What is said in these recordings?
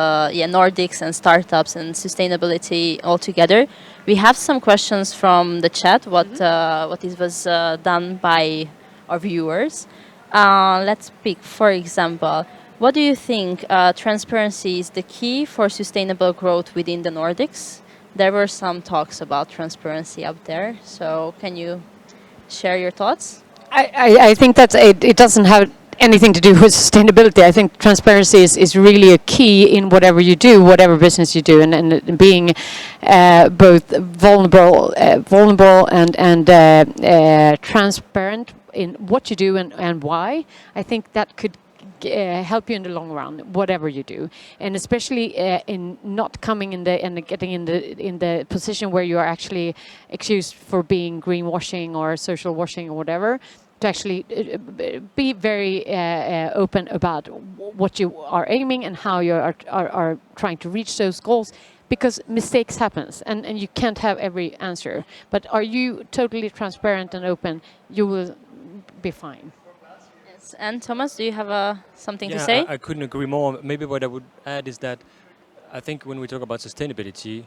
Nordics and startups and sustainability altogether. We have some questions from the chat. What is was done by our viewers. Let's pick, for example, what do you think transparency is the key for sustainable growth within the Nordics? There were some talks about transparency up there. So can you share your thoughts? I think that it doesn't have anything to do with sustainability. I think transparency is really a key in whatever you do, whatever business you do, and being both vulnerable and transparent in what you do and why. I think that could help you in the long run, whatever you do, and especially in not coming in the and getting in the position where you are actually accused for being greenwashing or social washing or whatever. To actually be very open about what you are aiming and how you are trying to reach those goals, because mistakes happens and you can't have every answer. But are you totally transparent and open, you will be fine. Yes. And Thomas, do you have something to Yeah, say? I couldn't agree more. Maybe what I would add is that I think when we talk about sustainability,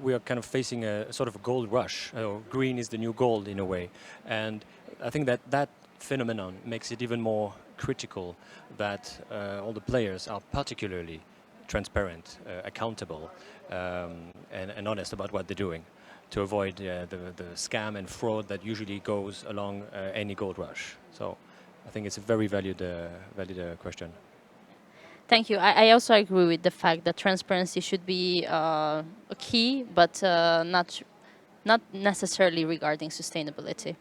we are kind of facing a sort of a gold rush. Green is the new gold in a way, and I think that that phenomenon makes it even more critical that all the players are particularly transparent, accountable, and honest about what they're doing, to avoid the scam and fraud that usually goes along any gold rush. So I think it's a very valid question. Thank you. I also agree with the fact that transparency should be a key, but not necessarily regarding sustainability.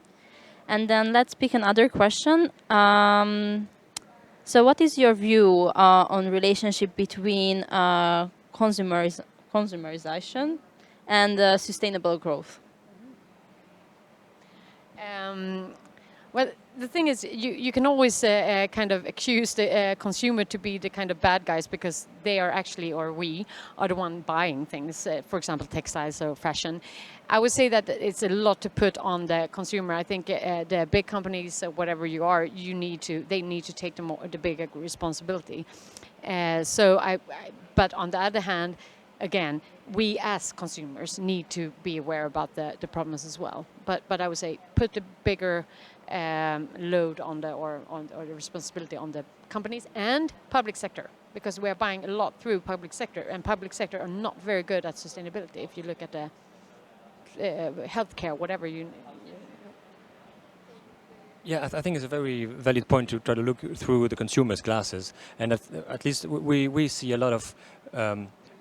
And then let's pick another question. So, what is your view on relationship between consumerization and sustainable growth? Well, the thing is, you can always kind of accuse the consumer to be the kind of bad guys, because they are actually, or we are the one buying things, for example, textiles or fashion. I would say that it's a lot to put on the consumer. I think the big companies, whatever you are, they need to take the bigger responsibility. But on the other hand, again, we as consumers need to be aware about the problems as well. But I would say put the bigger load on or the responsibility on the companies and public sector, because we are buying a lot through public sector, and public sector are not very good at sustainability. If you look at the healthcare, whatever you. Yeah, I think it's a very valid point to try to look through the consumer's glasses, and at least we see a lot of.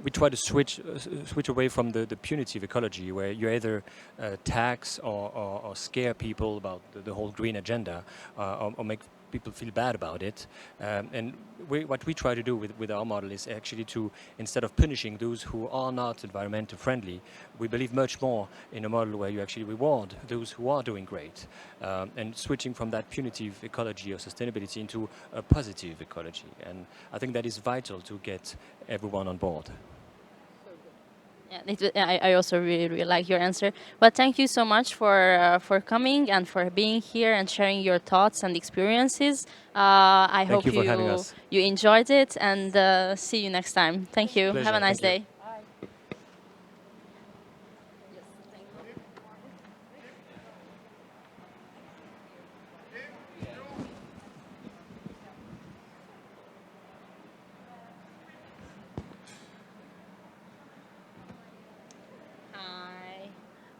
We try to switch away from the punitive ecology, where you either tax or scare people about the whole green agenda, or make people feel bad about it. And what we try to do with our model is actually to, instead of punishing those who are not environmental friendly, we believe much more in a model where you actually reward those who are doing great, and switching from that punitive ecology or sustainability into a positive ecology. And I think that is vital to get everyone on board. Yeah, I also really like your answer. But thank you so much for coming and for being here and sharing your thoughts and experiences. I Thank hope you for having us. you enjoyed it, and see you next time. Thank you. Have Pleasure. a nice Thank you. day. Hi.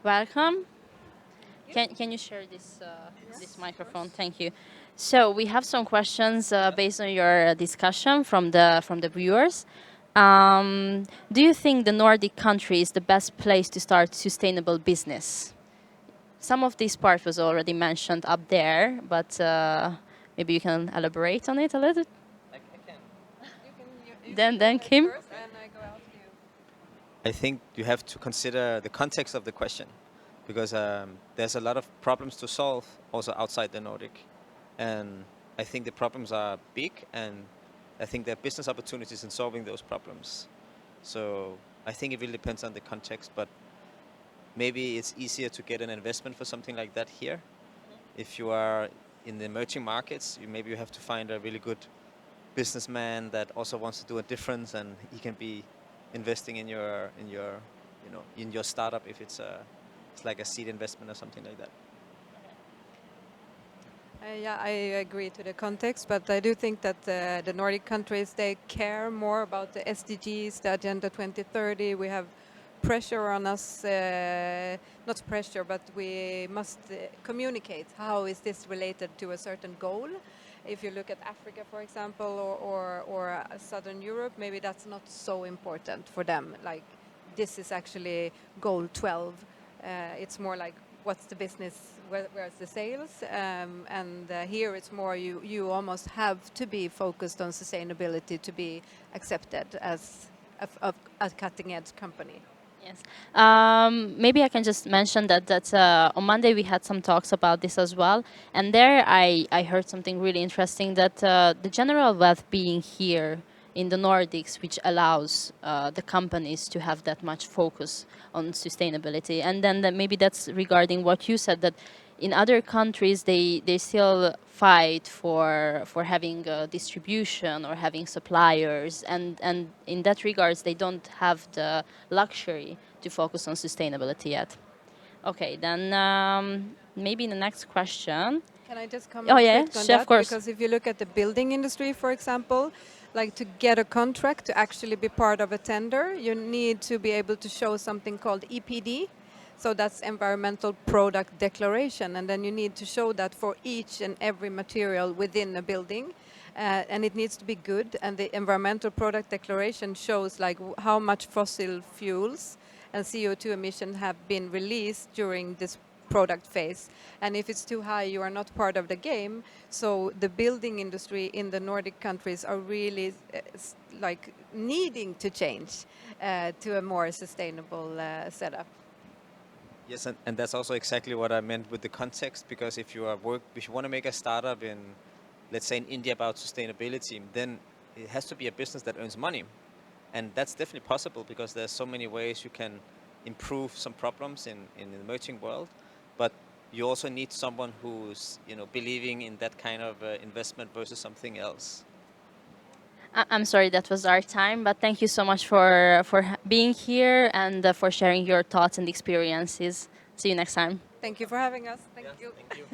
Welcome. Can you share this microphone? Thank you. So we have some questions based on your discussion from the viewers. Do you think the Nordic country is the best place to start sustainable business? Some of this part was already mentioned up there, but maybe you can elaborate on it a little. I can. Then Kim. I think you have to consider the context of the question, because there's a lot of problems to solve also outside the Nordic. And I think the problems are big, and I think there are business opportunities in solving those problems. So I think it really depends on the context, but maybe it's easier to get an investment for something like that here. If you are in the emerging markets, maybe you have to find a really good businessman that also wants to do a difference, and he can be investing in your in your startup if it's like a seed investment or something like that. Yeah, I agree to the context, but I do think that the Nordic countries, they care more about the SDGs, the Agenda 2030. We have pressure on us, not pressure, but we must communicate how is this related to a certain goal. If you look at Africa, for example, or Southern Europe, maybe that's not so important for them. Like, this is actually goal 12. It's more like, what's the business, where's the sales, and here it's more you almost have to be focused on sustainability to be accepted as a cutting edge company. Yes. Maybe I can just mention that on Monday we had some talks about this as well, and there I heard something really interesting, that the general wealth being here in the Nordics, which allows the companies to have that much focus on sustainability, and then maybe that's regarding what you said, that in other countries they still fight for having distribution or having suppliers, and in that regards they don't have the luxury to focus on sustainability yet. Okay, then maybe the next question. Can I just Oh comment yeah, quick on sure, of that? course. Because if you look at the building industry, for example, like to get a contract to actually be part of a tender, you need to be able to show something called EPD. So that's environmental product declaration, and then you need to show that for each and every material within a building, and it needs to be good. And the environmental product declaration shows like how much fossil fuels and CO2 emissions have been released during this product phase. And if it's too high, you are not part of the game. So the building industry in the Nordic countries are really like needing to change to a more sustainable setup. Yes, and that's also exactly what I meant with the context, because if you want to make a startup in, let's say in India, about sustainability, then it has to be a business that earns money. And that's definitely possible because there's so many ways you can improve some problems in the emerging world. But you also need someone who's believing in that kind of investment versus something else. I'm sorry that was our time, but thank you so much for being here and for sharing your thoughts and experiences. See you next time. Thank you for having us. Thank Yes, you. thank you.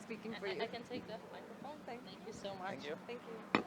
Speaking for you. I can take the microphone. Thank Thank you so much. Thank you. Thank you.